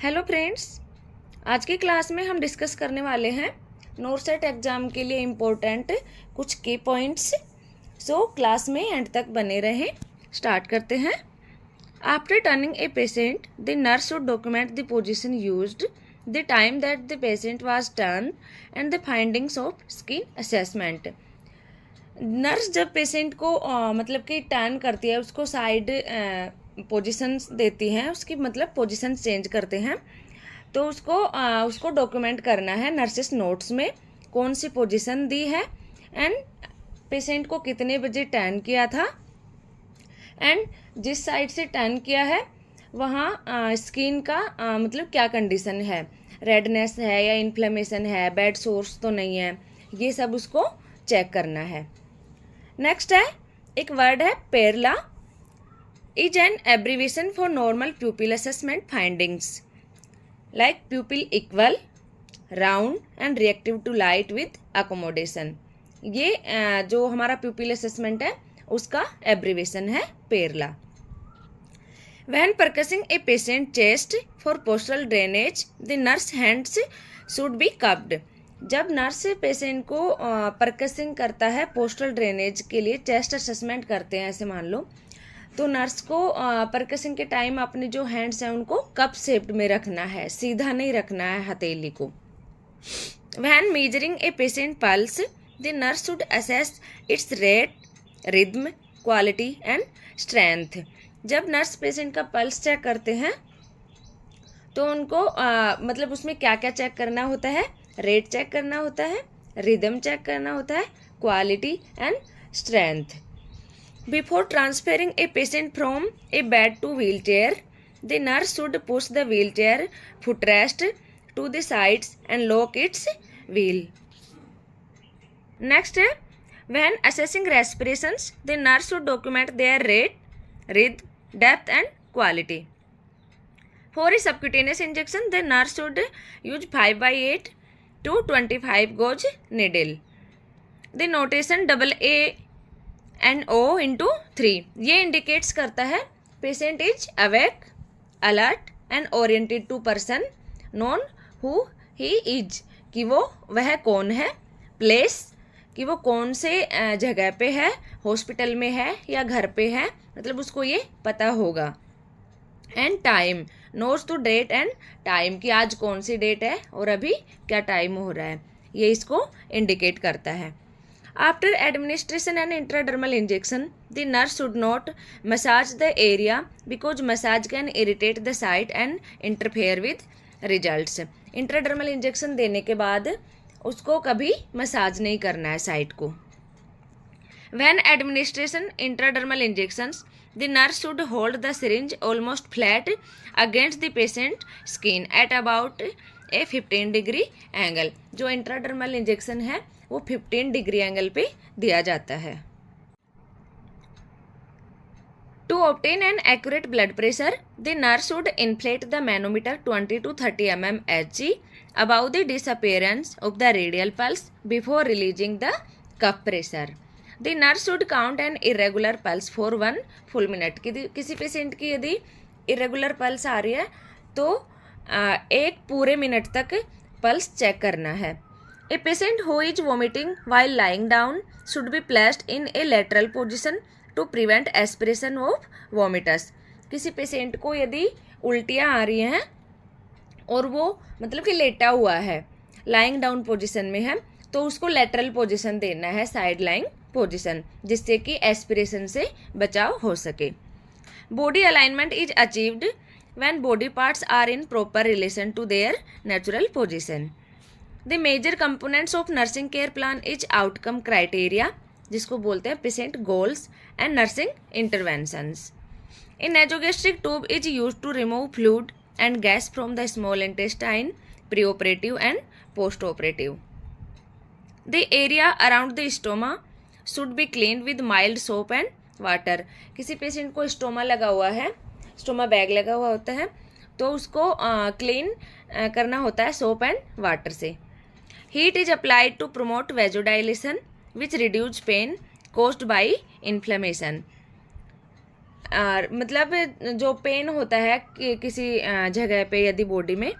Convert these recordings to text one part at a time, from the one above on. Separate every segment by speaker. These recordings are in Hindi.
Speaker 1: हेलो फ्रेंड्स, आज की क्लास में हम डिस्कस करने वाले हैं नोरसेट एग्जाम के लिए इम्पोर्टेंट कुछ की पॉइंट्स। सो क्लास में एंड तक बने रहें। स्टार्ट करते हैं। After turning A patient, the nurse should document the position used, the time that the patient was turn and the findings of skin assessment. Nurse जब पेशेंट को मतलब कि टर्न करती है, उसको साइड पोजीशंस देती हैं, उसकी मतलब पोजीशन चेंज करते हैं, तो उसको डॉक्यूमेंट करना है नर्सिस नोट्स में कौन सी पोजीशन दी है एंड पेशेंट को कितने बजे टर्न किया था एंड जिस साइड से टर्न किया है वहाँ स्किन का मतलब क्या कंडीशन है, रेडनेस है या इन्फ्लेमेशन है, बैड सोर्स तो नहीं है, ये सब उसको चेक करना है। नेक्स्ट है, एक वर्ड है पेरला, is an abbreviation for normal pupil assessment findings like pupil equal, round and reactive to light with accommodation। ये जो हमारा pupil assessment है उसका abbreviation है पेरला। When percussing a patient chest for postural drainage, the nurse hands should be cupped। जब नर्स पेशेंट को परकसिंग करता है पोस्टल ड्रेनेज के लिए, चेस्ट असेसमेंट करते हैं ऐसे मान लो, तो नर्स को परकसिंग के टाइम अपने जो हैंड्स हैं उनको कप शेप्ड में रखना है, सीधा नहीं रखना है हथेली को। When measuring a patient pulse, the nurse should assess it's rate, rhythm, quality and strength. जब नर्स पेशेंट का पल्स चेक करते हैं तो उनको मतलब उसमें क्या क्या चेक करना होता है, रेट चेक करना होता है, रिदम चेक करना होता है, quality and strength. Before transferring a patient from a bed to wheelchair, the nurse should push the wheelchair footrest to the sides and lock its wheel. Next, when assessing respirations, the nurse should document their rate, rhythm, depth and quality. For a subcutaneous injection, the nurse should use 5/8 to 25 gauge needle. The notation AA and O into 3 ये इंडिकेट्स करता है patient is awake, alert and oriented to person known who he is, कि वह कौन है, प्लेस कि वो कौन से जगह पे है, हॉस्पिटल में है या घर पे है, मतलब उसको ये पता होगा। And time, notes to date and time कि आज कौन सी डेट है और अभी क्या टाइम हो रहा है, ये इसको इंडिकेट करता है। After administration and intradermal injection, the nurse should not massage the area because massage can irritate the site and interfere with results। intradermal injection देने के बाद उसको कभी मसाज नहीं करना है साइट को। When administration intradermal injections, the nurse should hold the syringe almost flat against the patient skin at about a 15 degree angle। जो इंट्राडर्मल इंजेक्शन है वो 15 डिग्री एंगल पे दिया जाता है। To obtain an accurate blood pressure, the nurse should inflate the manometer 20 to 30 mm Hg above the disappearance of the radial pulse before releasing the cuff pressure। The nurse should count an irregular pulse for 1 full minute। किसी पेशेंट की यदि इरेगुलर पल्स आ रही है तो एक पूरे मिनट तक पल्स चेक करना है। A patient who is vomiting while lying down should be placed in a lateral position to prevent aspiration of vomitus। किसी पेशेंट को यदि उल्टियाँ आ रही हैं और वो मतलब कि लेटा हुआ है, लाइंग डाउन पोजीशन में है, तो उसको लेटरल पोजीशन देना है, साइड लाइंग पोजीशन, जिससे कि एस्पिरेशन से बचाव हो सके। Body alignment is achieved when body parts are in proper relation to their natural position। The major components of nursing care plan is outcome criteria, जिसको बोलते हैं patient goals and nursing interventions. A nasogastric tube is used to remove fluid and gas from the small intestine preoperative and postoperative। The area around the stoma should be cleaned with mild soap and water। किसी पेशेंट को स्टोमा लगा हुआ है, स्टोमा बैग लगा हुआ होता है, तो उसको क्लीन करना होता है सोप एंड वाटर से। Heat is applied to promote vasodilation which reduce pain caused by inflammation. मतलब जो पेन होता है कि किसी जगह पे यदि बॉडी में,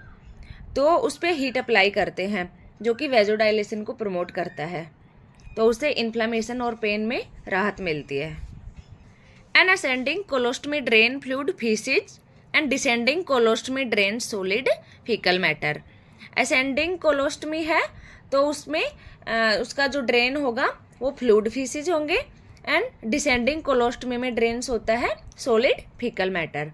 Speaker 1: तो उस पर हीट अप्लाई करते हैं जो कि वेजोडाइलेशन को प्रमोट करता है, तो उससे इन्फ्लामेशन और पेन में राहत मिलती है। N ascending colostomy drain fluid फीसिज and descending colostomy drain solid faecal matter. Ascending colostomy है तो उसमें उसका जो ड्रेन होगा वो फ्लूइड फीसिज होंगे, एंड डिसेंडिंग कोलोस्टमी में ड्रेन्स होता है solid faecal matter.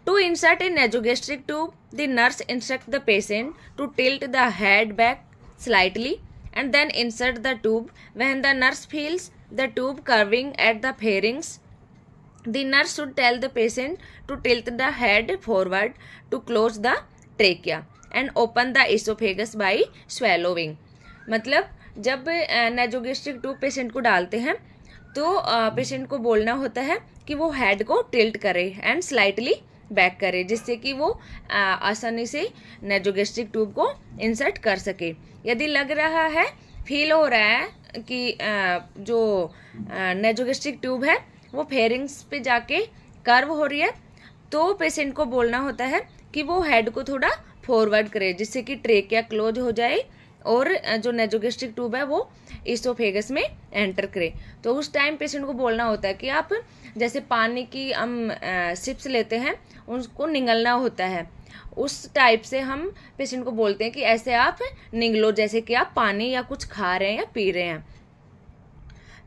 Speaker 1: To insert in nasogastric tube the nurse instruct the patient to tilt the head back slightly and then insert the tube. When the nurse feels the tube curving at the pharynx, the nurse should tell the patient to tilt the head forward to close the trachea and open the esophagus by swallowing. मतलब जब नेजोगेस्ट्रिक ट्यूब पेशेंट को डालते हैं तो पेशेंट को बोलना होता है कि वो हेड को टिल्ट करे एंड स्लाइटली बैक करे, जिससे कि वो आसानी से नेजोगेस्ट्रिक ट्यूब को इंसर्ट कर सके। यदि लग रहा है, फील हो रहा है कि जो नेजोगेस्ट्रिक ट्यूब है वो फेरिंग्स पे जाके कर्व हो रही है, तो पेशेंट को बोलना होता है कि वो हेड को थोड़ा फॉरवर्ड करे, जिससे कि ट्रेकिया क्लोज हो जाए और जो नेजोगेस्ट्रिक ट्यूब है वो इसोफेगस में एंटर करे। तो उस टाइम पेशेंट को बोलना होता है कि आप जैसे पानी की हम सिप्स लेते हैं, उसको निगलना होता है, उस टाइप से हम पेशेंट को बोलते हैं कि ऐसे आप निगलो, जैसे कि आप पानी या कुछ खा रहे हैं या पी रहे हैं।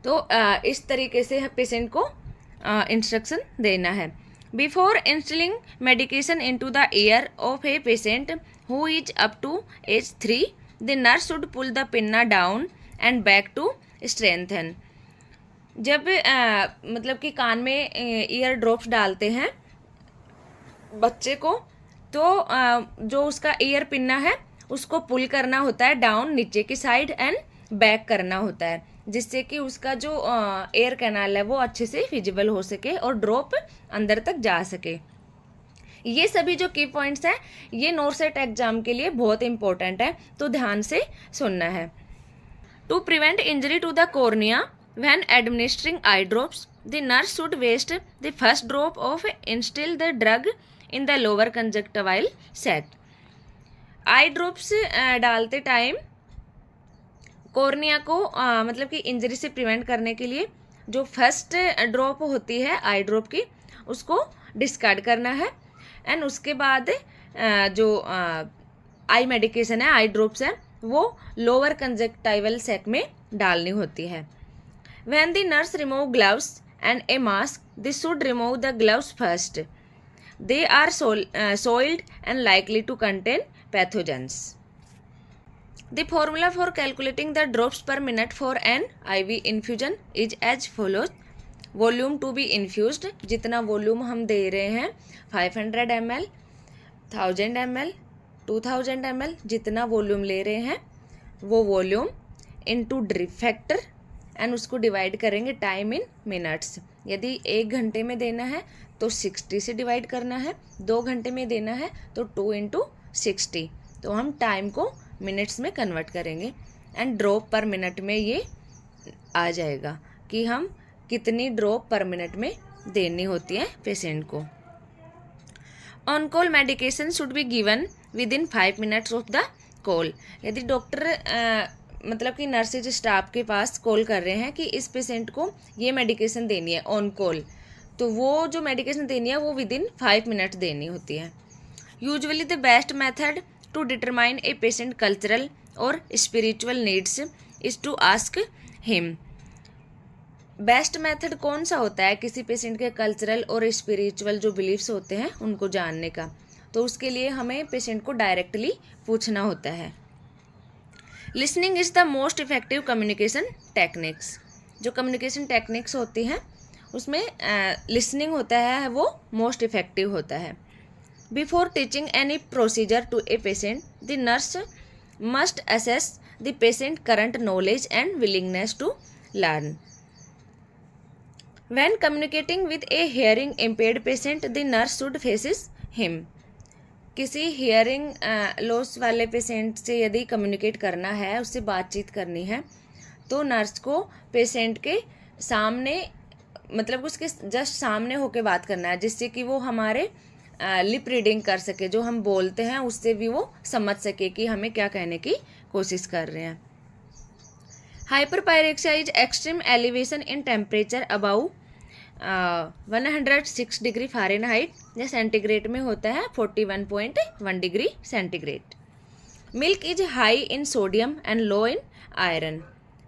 Speaker 1: तो इस तरीके से पेशेंट को इंस्ट्रक्शन देना है। Before instilling medication into the ear of a patient who is up to age 3, the nurse should pull the pinna down and back to strengthen. जब मतलब कि कान में ईयर ड्रॉप्स डालते हैं बच्चे को, तो जो उसका ईयर पिन्ना है उसको पुल करना होता है डाउन नीचे की साइड एंड बैक करना होता है, जिससे कि उसका जो एयर कैनाल है वो अच्छे से विजिबल हो सके और ड्रॉप अंदर तक जा सके। ये सभी जो की पॉइंट्स हैं ये नोरसेट एग्जाम के लिए बहुत इंपॉर्टेंट है, तो ध्यान से सुनना है। To prevent injury to the cornea when administering eye drops, the nurse should waste the first drop of instil the drug in the lower conjunctival sac. Eye drops डालते टाइम कॉर्निया को मतलब कि इंजरी से प्रिवेंट करने के लिए जो फर्स्ट ड्रॉप होती है आई ड्रॉप की, उसको डिस्कार्ड करना है, एंड उसके बाद जो आई मेडिकेशन है, आई ड्रॉप्स है, वो लोअर कंजक्टिवल सेक में डालनी होती है। When the nurse remove gloves and a mask, they should remove the gloves first. They are soiled and likely to contain pathogens. The formula for calculating the drops per minute for an IV infusion is as follows. Volume to be infused, जितना वॉल्यूम हम दे रहे हैं 500 ml, 1000 ml, 2000 ml, जितना वॉल्यूम ले रहे हैं वो volume into drip factor, and उसको डिवाइड करेंगे टाइम इन मिनट्स। यदि 1 घंटे में देना है तो 60 से डिवाइड करना है, 2 घंटे में देना है तो 2 × 60, तो हम टाइम को मिनट्स में कन्वर्ट करेंगे, एंड ड्रॉप पर मिनट में ये आ जाएगा कि हम कितनी ड्रॉप पर मिनट में देनी होती है पेशेंट को। On call medication should be given with in 5 minutes of the call. यदि डॉक्टर मतलब कि नर्सेज स्टाफ के पास कॉल कर रहे हैं कि इस पेशेंट को ये मेडिकेशन देनी है ऑन कॉल, तो वो जो मेडिकेशन देनी है वो विद इन 5 मिनट देनी होती है। Usually the best method to determine a patient cultural और spiritual needs is to ask him. Best method कौन सा होता है किसी पेशेंट के कल्चरल और स्पिरिचुअल जो बिलीफ्स होते हैं उनको जानने का, तो उसके लिए हमें पेशेंट को डायरेक्टली पूछना होता है। Listening is the most effective communication techniques. जो कम्युनिकेशन टेक्निक्स होती हैं उसमें लिसनिंग होता है वो मोस्ट इफेक्टिव होता है। Before teaching any procedure to a patient, the nurse must assess the patient current knowledge and willingness to learn. When communicating with a hearing impaired patient, the nurse should faces him. किसी हियरिंग लॉस वाले पेशेंट से यदि कम्युनिकेट करना है, उससे बातचीत करनी है, तो नर्स को पेशेंट के सामने मतलब उसके जस्ट सामने होके बात करना है, जिससे कि वो हमारे लिप रीडिंग कर सके, जो हम बोलते हैं उससे भी वो समझ सके कि हमें क्या कहने की कोशिश कर रहे हैं। Hyperpyrexia is extreme elevation in temperature about 106 degree Fahrenheit, या सेंटीग्रेड में होता है 41.1 degree centigrade. Milk is high in sodium and low in iron.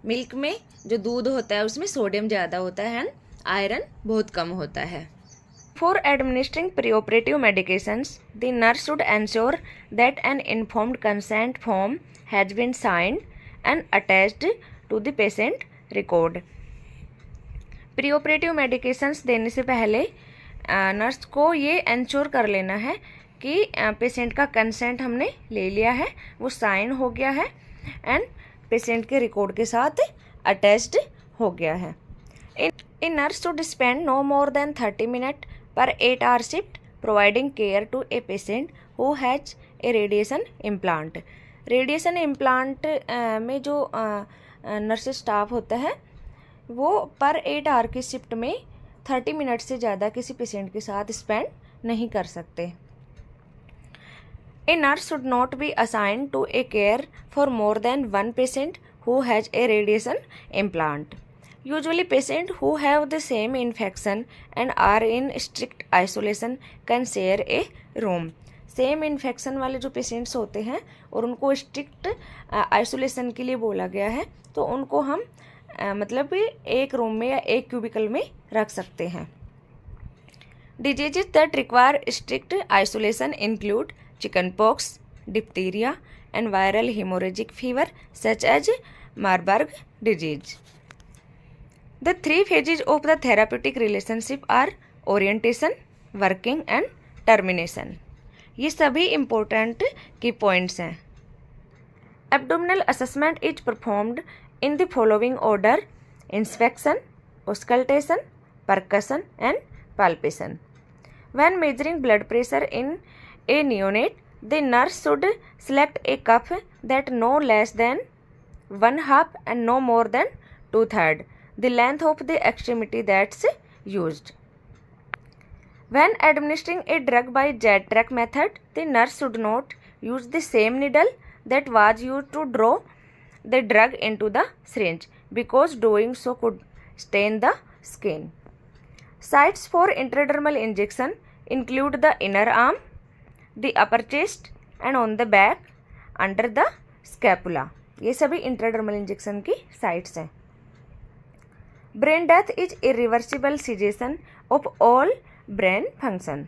Speaker 1: Milk में जो दूध होता है उसमें सोडियम ज़्यादा होता है एंड आयरन बहुत कम होता है। For administering preoperative medications the nurse should ensure that an informed consent form has been signed and attached to the patient record. Preoperative medications देने से पहले नर्स को ये इंश्योर कर लेना है कि पेशेंट का कंसेंट हमने ले लिया है, वो साइन हो गया है एंड पेशेंट के रिकॉर्ड के साथ अटैच्ड हो गया है। A nurse should spend no more than 30 minute per 8 hour shift providing care to a patient who has a radiation implant. Radiation implant में जो नर्स स्टाफ होता है वो पर 8 आवर की शिफ्ट में 30 मिनट से ज़्यादा किसी पेशेंट के साथ स्पेंड नहीं कर सकते। A nurse should not be assigned to a care for more than 1 patient who has a radiation implant. Usually patient who have the same infection and are in strict isolation can share a room. Same infection वाले जो पेशेंट्स होते हैं और उनको स्ट्रिक्ट आइसोलेशन के लिए बोला गया है, तो उनको हम मतलब एक रूम में या एक क्यूबिकल में रख सकते हैं। Diseases that require strict isolation include chicken pox, diphtheria and viral haemorrhagic fever such as Marburg disease. The 3 phases of the therapeutic relationship are orientation, working and termination. ये सभी इम्पोर्टेंट की पॉइंट्स हैं। Abdominal assessment is performed in the following order: inspection, auscultation, percussion and palpation. When measuring blood pressure in a neonate, the nurse should select a cuff that no less than 1/2 and no more than 2/3 the length of the extremity that's used. When administering a drug by Z-track method, the nurse should not use the same needle that was used to draw the drug into the syringe, because doing so could stain the skin. Sites for intradermal injection include the inner arm, the upper chest and on the back under the scapula. ये सभी इंट्राडर्मल इंजेक्शन की साइट्स हैं। Brain death is irreversible cessation of all brain function.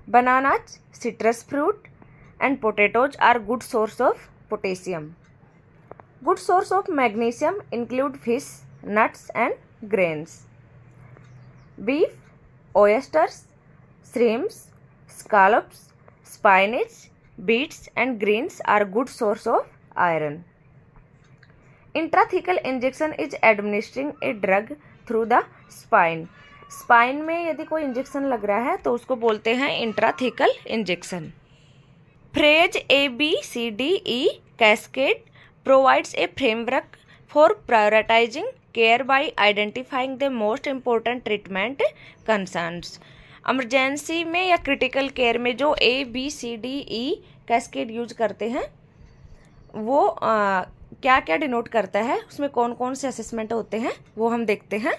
Speaker 1: Bananas, citrus fruit and potatoes are good source of potassium. Good source of magnesium include fish, nuts and grains. Beef, oysters, shrimps, scallops, spinach, beets and greens are good source of iron. Intrathecal injection is administering a drug through the spine. Spine में यदि कोई इंजेक्शन लग रहा है तो उसको बोलते हैं intrathecal injection. Phrase ABCDE cascade provides a framework for prioritising care bye identifying the most important treatment concerns. Emergency में या क्रिटिकल केयर में जो ABCDE कैस्केड यूज करते हैं वो क्या क्या डिनोट करता है, उसमें कौन कौन से असेसमेंट होते हैं वो हम देखते हैं।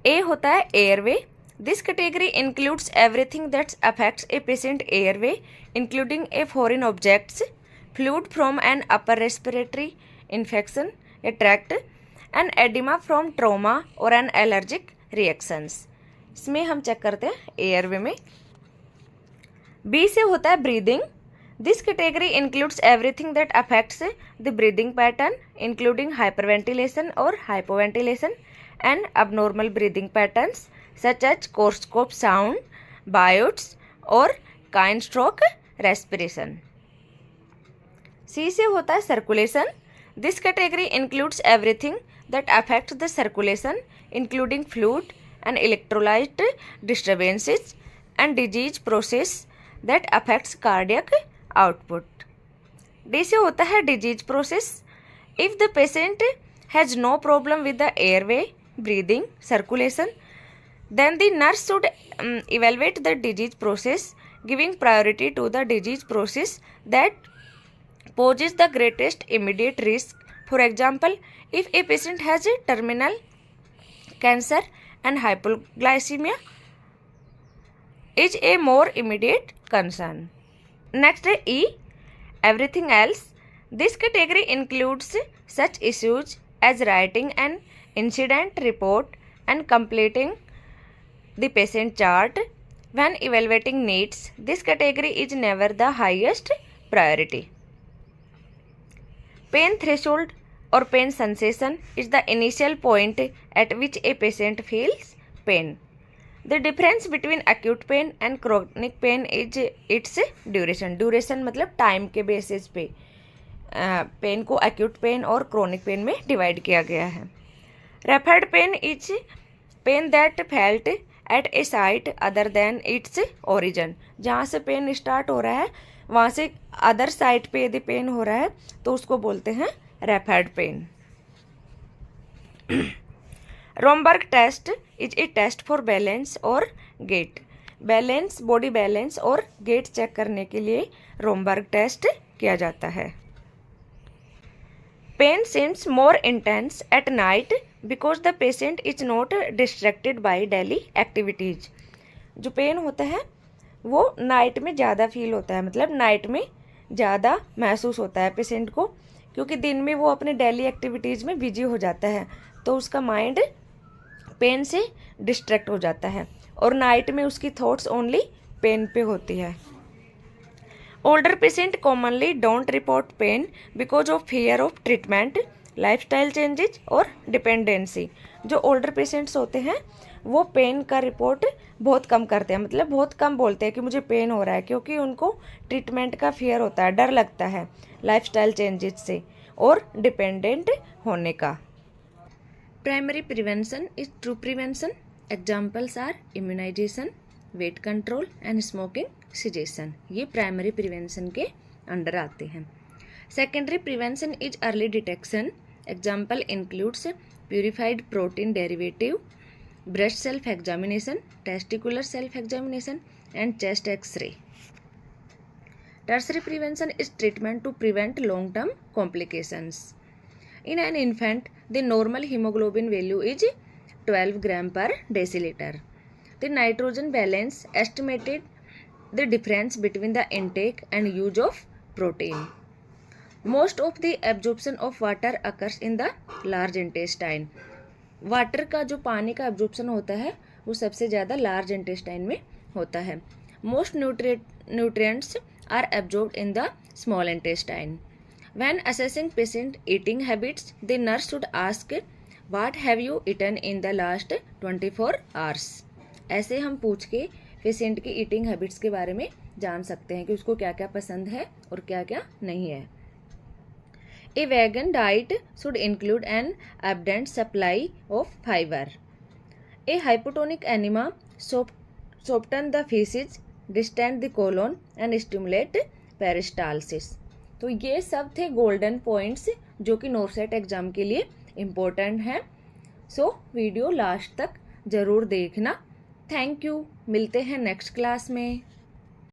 Speaker 1: ए होता है airway. This category includes everything that's affects a patient airway including a foreign objects, fluid from an upper respiratory infection या tract and edema from trauma और एन एलर्जिक रिएक्शंस। इसमें हम चेक करते हैं एयरवे में। बी से होता है breathing. This category includes everything that affects the breathing pattern, including hyperventilation or hypoventilation and abnormal breathing patterns such as coarse sound, biotes or kind stroke respiration. C से होता है circulation. This category includes everything that affects the circulation, including fluid and electrolyte disturbances and disease process that affects cardiac output. D से होता है disease process. If the patient has no problem with the airway, breathing, circulation. Then the nurse should evaluate the disease process, giving priority to the disease process that poses the greatest immediate risk. For example, if a patient has a terminal cancer and hypoglycemia is a more immediate concern. Next, E, everything else. This category includes such issues as writing an incident report and completing the patient chart. When evaluating needs, this category is never the highest priority. Pain threshold or pain sensation is the initial point at which a patient feels pain. The difference between acute pain and chronic pain is its duration. Duration मतलब टाइम के बेसिस पे पेन को acute pain और chronic pain में डिवाइड किया गया है. Rapid pain is pain that felt at a site other than its origin. जहाँ से पेन स्टार्ट हो रहा है वहाँ से अदर साइट पे यदि पेन हो रहा है तो उसको बोलते हैं rapid pain. Romberg test is a test for balance और गेट. बैलेंस, बॉडी बैलेंस और गेट चेक करने के लिए रोमबर्ग टेस्ट किया जाता है. Pain seems more intense at night because the patient is not distracted by daily activities. जो पेन होता है वो नाइट में ज़्यादा फील होता है, मतलब नाइट में ज़्यादा महसूस होता है पेशेंट को, क्योंकि दिन में वो अपने डेली एक्टिविटीज़ में बिजी हो जाता है तो उसका माइंड पेन से डिस्ट्रैक्ट हो जाता है और नाइट में उसकी थॉट्स ओनली पेन पे होती है. Older patient commonly don't report pain because of fear of treatment, lifestyle changes और डिपेंडेंसी. जो ओल्डर पेशेंट्स होते हैं वो पेन का रिपोर्ट बहुत कम करते हैं, मतलब बहुत कम बोलते हैं कि मुझे पेन हो रहा है, क्योंकि उनको ट्रीटमेंट का फियर होता है, डर लगता है लाइफस्टाइल चेंजेस से और डिपेंडेंट होने का. Primary prevention is true prevention. Examples are immunisation, weight control and smoking cessation. ये प्राइमरी प्रिवेंशन के अंडर आते हैं. Secondary prevention is early detection. Example includes purified protein derivative, breast self examination, testicular self examination and chest x-ray. Tertiary prevention is treatment to prevent long term complications. In an infant, the normal hemoglobin value is 12 gram per deciliter. The nitrogen balance estimated the difference between the intake and use of protein. Most of the absorption of water occurs in the large intestine. Water का जो पानी का एब्जॉर्प्शन होता है वो सबसे ज़्यादा लार्ज इंटेस्टाइन में होता है. Most nutrients are absorbed in the small intestine. When assessing patient eating habits, the nurse should ask what have you eaten in the last 24 hours. ऐसे हम पूछ के पेशेंट की ईटिंग हैबिट्स के बारे में जान सकते हैं कि उसको क्या क्या पसंद है और क्या क्या नहीं है. A vegan diet should include an abundant supply of fiber. A hypotonic enema soften the feces, distend the colon and stimulate peristalsis. तो ये सब थे गोल्डन पॉइंट्स जो कि नोरसेट एग्जाम के लिए इम्पोर्टेंट हैं. सो वीडियो लास्ट तक ज़रूर देखना. Thank you. मिलते हैं नेक्स्ट क्लास में.